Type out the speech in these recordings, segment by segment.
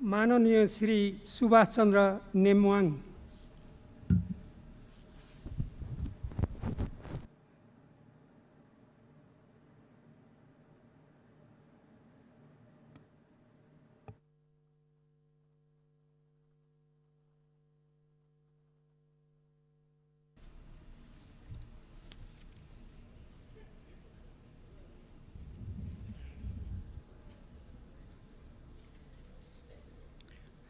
माननीय श्री सुभाष चन्द्र नेमवाङ,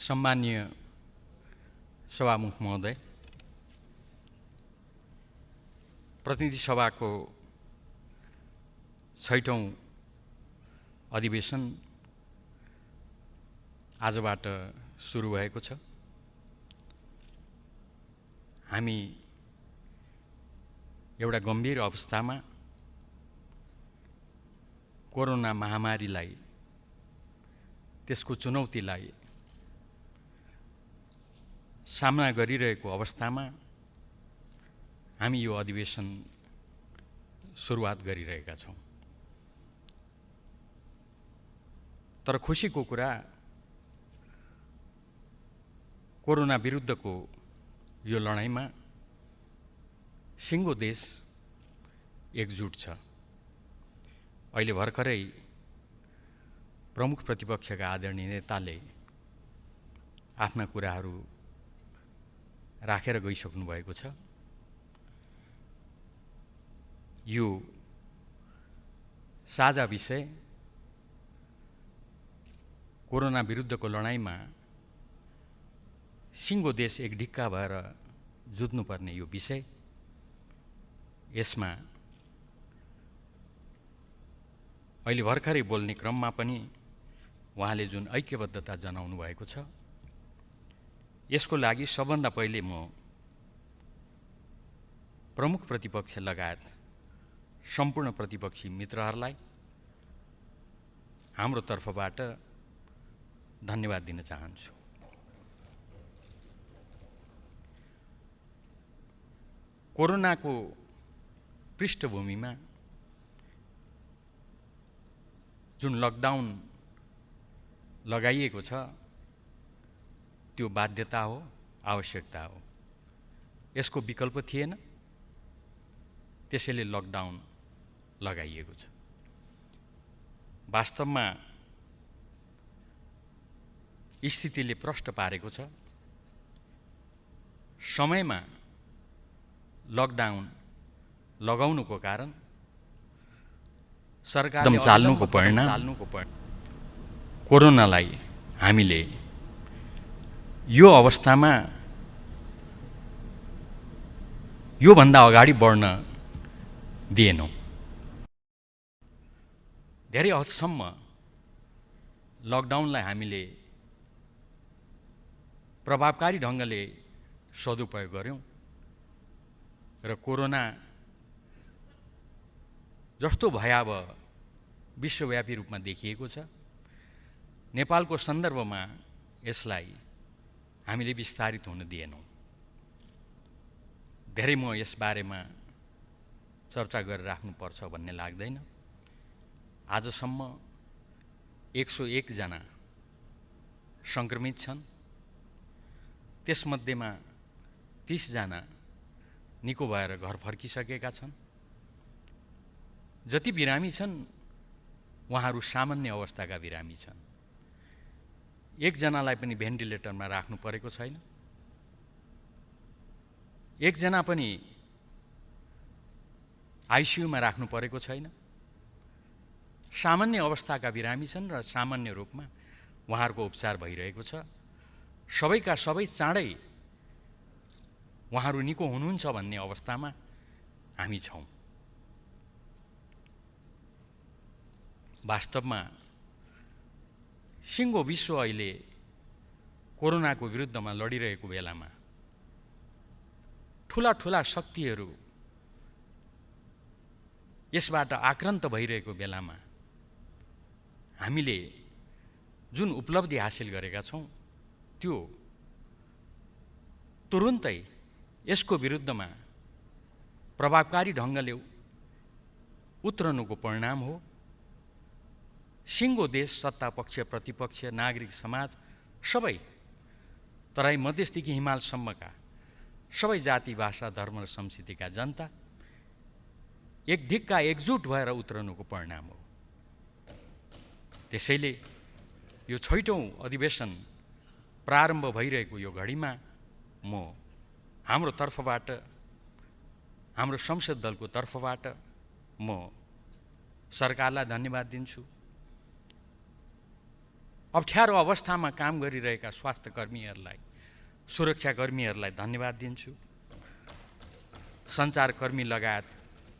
सम्माननीय सभामुख महोदय, प्रतिनिधि सभाको 6औं अधिवेशन आजबाट सुरु भएको छ। हामी एउटा गम्भीर अवस्थामा कोरोना महामारीलाई, त्यसको चुनौतीलाई सामना गरिरहेको अवस्थामा हामी यो अधिवेशन सुरुवात गरिरहेका छौँ। तर खुसीको कुरा, कोरोना विरुद्धको यो लडाइँमा सिङ्गो देश एकजुट छ। अहिले भर्खरै प्रमुख प्रतिपक्षका आदरणीय नेताले आफ्ना कुराहरू राखेर गइसक्नु भएको छ। यो साझा विषय, कोरोना विरुद्धको लडाइँमा सिङ्गो देश एक ढिक्का भएर जुझ्नुपर्ने यो विषय, यसमा अहिले भर्खरै बोल्ने क्रममा पनि उहाँले जुन ऐक्यबद्धता जनाउनु भएको छ, यसको लागि सबभन्दा पहिले म प्रमुख प्रतिपक्ष लगायत सम्पूर्ण प्रतिपक्षी मित्रहरूलाई हाम्रो तर्फबाट धन्यवाद दिन चाहन्छु। कोरोनाको पृष्ठभूमिमा जुन लकडाउन लगाइएको छ, त्यो बाध्यता हो, आवश्यकता हो। यसको विकल्प थिएन, त्यसैले लकडाउन लगाइएको छ। वास्तवमा स्थितिले प्रष्ट पारेको छ, समयमा लकडाउन लगाउनुको कारण सरकारले चाल्नुको परिणाम कोरोनालाई हामीले यो अवस्थामा योभन्दा अगाडि बढ्न दिएनौँ। धेरै हदसम्म लकडाउनलाई हामीले प्रभावकारी ढङ्गले सदुपयोग गर्यौँ र कोरोना जस्तो भयावह विश्वव्यापी रूपमा देखिएको छ, नेपालको सन्दर्भमा यसलाई हामीले विस्तारित हुन दिएनौँ। धेरै म यस बारेमा चर्चा गरेर राख्नुपर्छ भन्ने लाग्दैन। आजसम्म 101 जना सङ्क्रमित छन्, त्यसमध्येमा 30 जना निको भएर घर फर्किसकेका छन्। जति बिरामी छन् उहाँहरू सामान्य अवस्थाका बिरामी छन्। एकजनालाई पनि भेन्टिलेटरमा राख्नु परेको छैन, एकजना पनि आइसियुमा राख्नु परेको छैन। सामान्य अवस्थाका बिरामी छन् र सामान्य रूपमा उहाँहरूको उपचार भइरहेको छ। सबैका सबै चाँडै उहाँहरू निको हुनुहुन्छ भन्ने अवस्थामा हामी छौँ। वास्तवमा सिङ्गो विश्व अहिले कोरोनाको विरुद्धमा लडिरहेको बेलामा ठुला ठुला शक्तिहरू यसबाट आक्रान्त भइरहेको बेलामा हामीले जुन उपलब्धि हासिल गरेका छौँ, त्यो तुरुन्तै यसको विरुद्धमा प्रभावकारी ढङ्गले उत्रनुको परिणाम हो। सिङ्गो देश, सत्ता पक्ष, प्रतिपक्ष, नागरिक समाज सबै तराई मधेसदेखि हिमालसम्मका सबै जाति भाषा धर्म र संस्कृतिका जनता एक ढिक्का एकजुट भएर उत्रनुको परिणाम हो। त्यसैले यो 6औं अधिवेशन प्रारम्भ भइरहेको यो घडीमा म हाम्रो तर्फबाट, हाम्रो संसद दलको तर्फबाट म सरकारलाई धन्यवाद दिन्छु। अप्ठ्यारो अवस्थामा काम गरिरहेका स्वास्थ्यकर्मीहरूलाई, सुरक्षाकर्मीहरूलाई धन्यवाद दिन्छु। सञ्चारकर्मी लगायत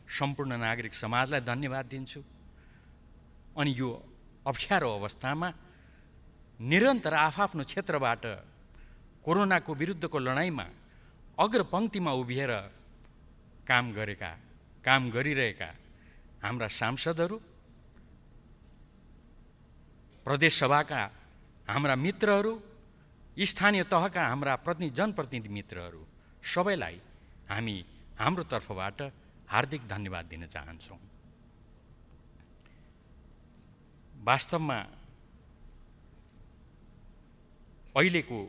सम्पूर्ण नागरिक समाजलाई धन्यवाद दिन्छु। अनि यो अप्ठ्यारो अवस्थामा निरन्तर आफआफ्नो क्षेत्रबाट कोरोनाको विरुद्धको लडाइँमा अग्रपङ्क्तिमा उभिएर काम गरिरहेका हाम्रा सांसदहरू, प्रदेश सभाका हाम्रा मित्रहरू, स्थानीय तहका हाम्रा जनप्रतिनिधि मित्रहरू सबैलाई हामी हाम्रो तर्फबाट हार्दिक धन्यवाद दिन चाहन्छौँ। वास्तवमा अहिलेको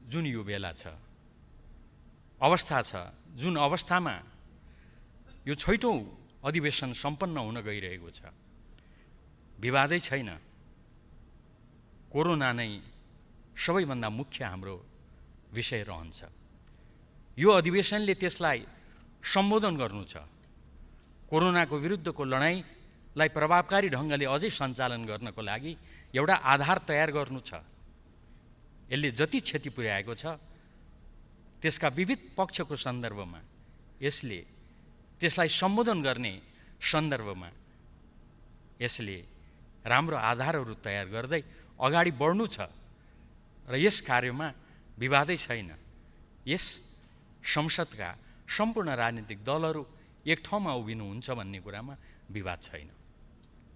जुन यो बेला छ, अवस्था छ, जुन अवस्थामा यो 6औं अधिवेशन सम्पन्न हुन गइरहेको छ, विवादै छैन। कोरोना नै सबैभन्दा मुख्य हाम्रो विषय रहन्छ। यो अधिवेशनले त्यसलाई सम्बोधन गर्नु छ। कोरोनाको विरुद्धको लडाइँलाई प्रभावकारी ढङ्गले अझै सञ्चालन गर्नको लागि एउटा आधार तयार गर्नु छ। यसले जति क्षति पुर्याएको छ त्यसका विविध पक्षको सन्दर्भमा, यसले त्यसलाई सम्बोधन गर्ने सन्दर्भमा यसले राम्रो आधारहरू तयार गर्दै अगाडि बढ्नु छ र यस कार्यमा विवादै छैन। यस संसदका सम्पूर्ण राजनीतिक दलहरू एक ठाउँमा उभिनुहुन्छ भन्ने कुरामा विवाद छैन।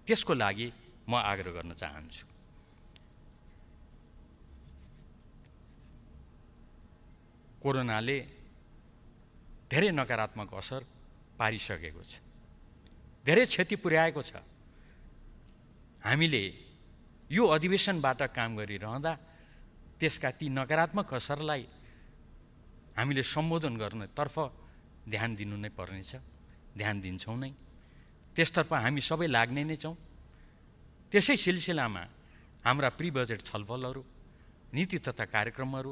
त्यसको लागि म आग्रह गर्न चाहन्छु। कोरोनाले धेरै नकारात्मक असर पारिसकेको छ, धेरै क्षति पुर्याएको छ। हामीले यो अधिवेशनबाट काम गरिरहँदा त्यसका ती नकारात्मक असरलाई हामीले सम्बोधन गर्नेतर्फ ध्यान दिनु नै पर्नेछ, ध्यान दिन्छौँ नै। त्यसतर्फ हामी सबै लाग्ने नै छौँ। त्यसै सिलसिलामा हाम्रा प्री बजेट छलफलहरू, नीति तथा कार्यक्रमहरू,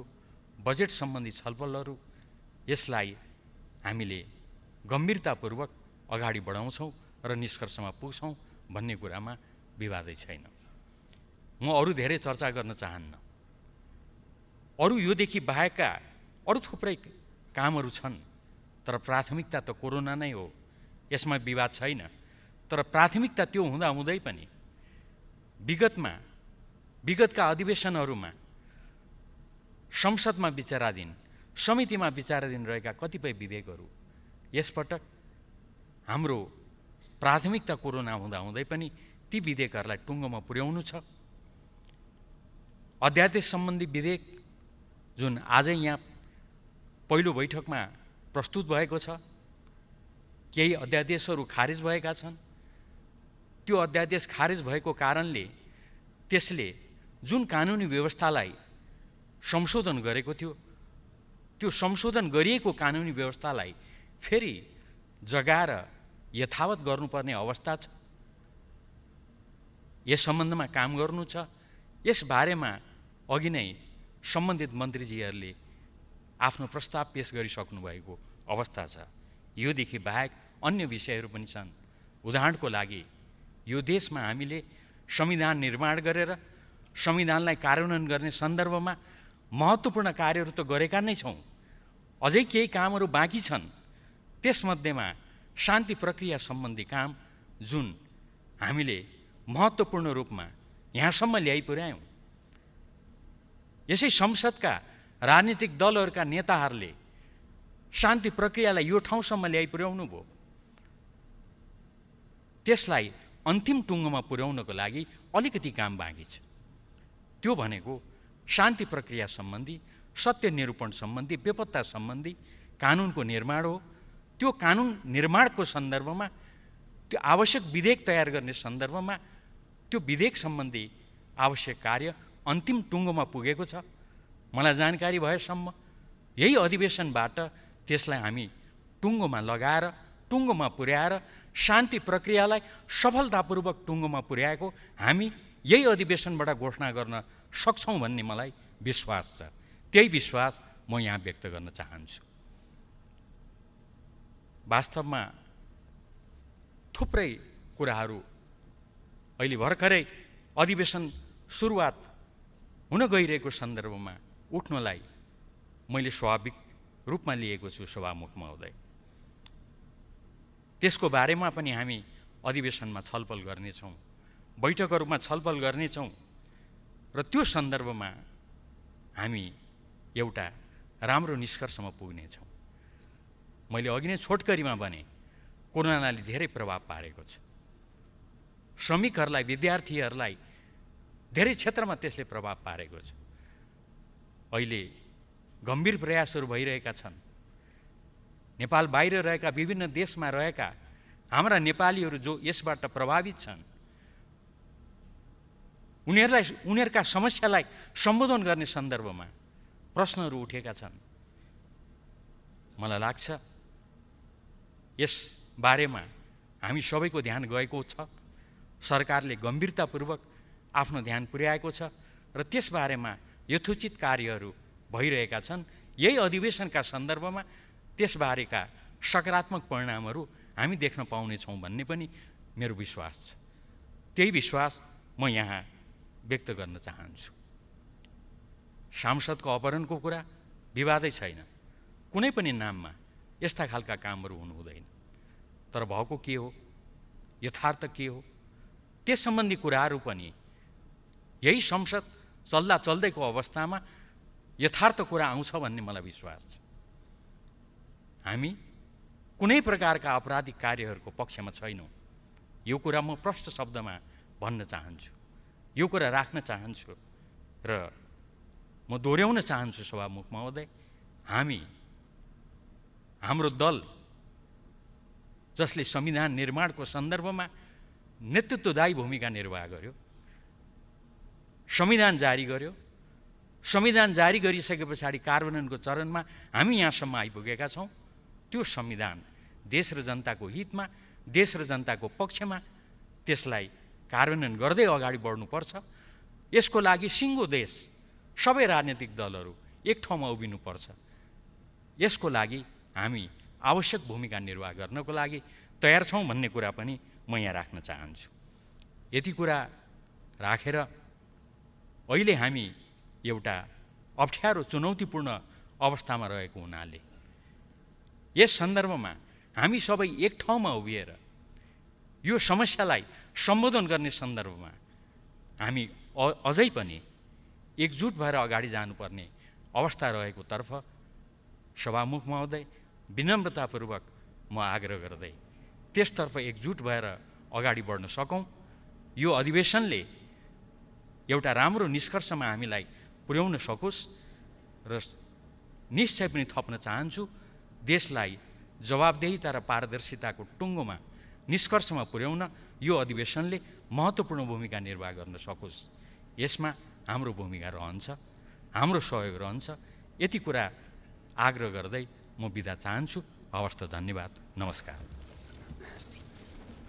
बजेट सम्बन्धी छलफलहरू, यसलाई हामीले गम्भीरतापूर्वक अगाडि बढाउँछौँ र निष्कर्षमा पुग्छौँ भन्ने कुरामा विवादै छैन। म अरू धेरै चर्चा गर्न चाहन्न। अरू योदेखि बाहेकका अरू थुप्रै कामहरू छन्, तर प्राथमिकता त कोरोना नै हो, यसमा विवाद छैन। तर प्राथमिकता त्यो हुँदाहुँदै पनि विगतका अधिवेशनहरूमा संसदमा विचाराधीन, समितिमा विचाराधीन रहेका कतिपय विधेयकहरू यसपटक हाम्रो प्राथमिकता कोरोना हुँदाहुँदै पनि ती विधेयकहरूलाई टुङ्गोमा पुर्याउनु छ। अध्यादेश सम्बन्धी विधेयक जुन आजै यहाँ पहिलो बैठकमा प्रस्तुत भएको छ, केही अध्यादेशहरू खारेज भएका छन्। त्यो अध्यादेश खारेज भएको कारणले त्यसले जुन कानुनी व्यवस्थालाई संशोधन गरेको थियो, त्यो संशोधन गरिएको कानुनी व्यवस्थालाई फेरि जगाएर यथावत गर्नुपर्ने अवस्था छ। यस सम्बन्धमा काम गर्नु छ। यस बारेमा अघि नै सम्बन्धित मन्त्रीजीहरूले आफ्नो प्रस्ताव पेश गरिसक्नु भएको अवस्था छ। योदेखि बाहेक अन्य विषयहरू पनि छन्। उदाहरणको लागि यो देशमा हामीले संविधान निर्माण गरेर संविधानलाई कार्यान्वयन गर्ने सन्दर्भमा महत्त्वपूर्ण कार्यहरू त गरेका नै छौँ, अझै केही कामहरू बाँकी छन्। त्यसमध्येमा शान्ति प्रक्रिया सम्बन्धी काम जुन हामीले महत्त्वपूर्ण रूपमा यहाँसम्म ल्याइ पुर्यायौँ। यसै संसदका राजनीतिक दलहरूका नेताहरूले शान्ति प्रक्रियालाई यो ठाउँसम्म ल्याइ पुर्याउनु भयो। त्यसलाई अन्तिम टुङ्गोमा पुर्याउनको लागि अलिकति काम बाँकी छ। त्यो भनेको शान्ति प्रक्रिया सम्बन्धी, सत्य निरूपण सम्बन्धी, बेपत्ता सम्बन्धी कानुनको निर्माण हो। त्यो कानुन निर्माणको सन्दर्भमा, त्यो आवश्यक विधेयक तयार गर्ने सन्दर्भमा त्यो विधेयक सम्बन्धी आवश्यक कार्य अन्तिम टुङ्गोमा पुगेको छ। मलाई जानकारी भएसम्म यही अधिवेशनबाट त्यसलाई हामी टुङ्गोमा लगाएर, टुङ्गोमा पुर्याएर शान्ति प्रक्रियालाई सफलतापूर्वक टुङ्गोमा पुर्याएको हामी यही अधिवेशनबाट घोषणा गर्न सक्छौँ भन्ने मलाई विश्वास छ। त्यही विश्वास म यहाँ व्यक्त गर्न चाहन्छु। वास्तवमा थुप्रै कुराहरू अहिले भर्खरै अधिवेशन सुरुवात हुन गइरहेको सन्दर्भमा उठ्नलाई मैले स्वाभाविक रूपमा लिएको छु सभामुख महोदय। त्यसको बारेमा पनि हामी अधिवेशनमा छलफल गर्नेछौँ, बैठकहरूमा छलफल गर्नेछौँ र त्यो सन्दर्भमा हामी एउटा राम्रो निष्कर्षमा पुग्नेछौँ। मैले अघि नै छोटकरीमा भने कोरोनाले धेरै प्रभाव पारेको छ। श्रमिकहरूलाई, विद्यार्थीहरूलाई धेरै क्षेत्रमा त्यसले प्रभाव पारेको छ। अहिले गम्भीर प्रयासहरू भइरहेका छन्। नेपाल बाहिर रहेका, विभिन्न देशमा रहेका हाम्रा नेपालीहरू जो यसबाट प्रभावित छन्, उनीहरूका समस्यालाई सम्बोधन गर्ने सन्दर्भमा प्रश्नहरू उठेका छन्। मलाई लाग्छ यस बारेमा हामी सबैको ध्यान गएको छ। सरकारले गम्भीरतापूर्वक आफ्नो ध्यान पुर्याएको छ र त्यसबारेमा यथोचित कार्यहरू भइरहेका छन्। यही अधिवेशनका सन्दर्भमा त्यसबारेका सकारात्मक परिणामहरू हामी देख्न पाउनेछौँ भन्ने पनि मेरो विश्वास छ। त्यही विश्वास म यहाँ व्यक्त गर्न चाहन्छु। सांसदको अपहरणको कुरा विवादै छैन। कुनै पनि नाममा यस्ता खालका कामहरू हुनु हुँदैन। तर भएको के हो, यथार्थ के हो, त्यस सम्बन्धी कुराहरू पनि यही संसद चल्दैको अवस्थामा यथार्थ कुरा आउँछ भन्ने मलाई विश्वास छ। हामी कुनै प्रकारका आपराधिक कार्यहरूको पक्षमा छैनौँ। यो कुरा म प्रष्ट शब्दमा भन्न चाहन्छु, यो कुरा राख्न चाहन्छु र म दोहोऱ्याउन चाहन्छु सभामुख महोदय, हाम्रो दल जसले संविधान निर्माणको सन्दर्भमा नेतृत्वदायी भूमिका निर्वाह गर्यो, संविधान जारी गर्यो, संविधान जारी गरिसके पछाडि कार्यान्वयनको चरणमा हामी यहाँसम्म आइपुगेका छौँ। त्यो संविधान देश र जनताको हितमा, देश र जनताको पक्षमा त्यसलाई कार्यान्वयन गर्दै अगाडि बढ्नुपर्छ। यसको लागि सिङ्गो देश, सबै राजनीतिक दलहरू एक ठाउँमा उभिनुपर्छ। यसको लागि हामी आवश्यक भूमिका निर्वाह गर्नको लागि तयार छौँ भन्ने कुरा पनि म यहाँ राख्न चाहन्छु। यति कुरा राखेर अहिले हामी एउटा अप्ठ्यारो, चुनौतीपूर्ण अवस्थामा रहेको हुनाले यस सन्दर्भमा हामी सबै एक ठाउँमा उभिएर यो समस्यालाई सम्बोधन गर्ने सन्दर्भमा हामी अझै पनि एकजुट भएर अगाडि जानुपर्ने अवस्था रहेको तर्फ सभामुख महोदय विनम्रतापूर्वक म आग्रह गर्दै त्यसतर्फ एकजुट भएर अगाडि बढ्न सकौँ। यो अधिवेशनले एउटा राम्रो निष्कर्षमा हामीलाई पुर्याउन सकोस् र निश्चय पनि थप्न चाहन्छु, देशलाई जवाबदेहिता र पारदर्शिताको टुङ्गोमा निष्कर्षमा पुर्याउन यो अधिवेशनले महत्त्वपूर्ण भूमिका निर्वाह गर्न सकोस्। यसमा हाम्रो भूमिका रहन्छ, हाम्रो सहयोग रहन्छ। यति कुरा आग्रह गर्दै म बिदा चाहन्छु। हवस् त, धन्यवाद, नमस्कार।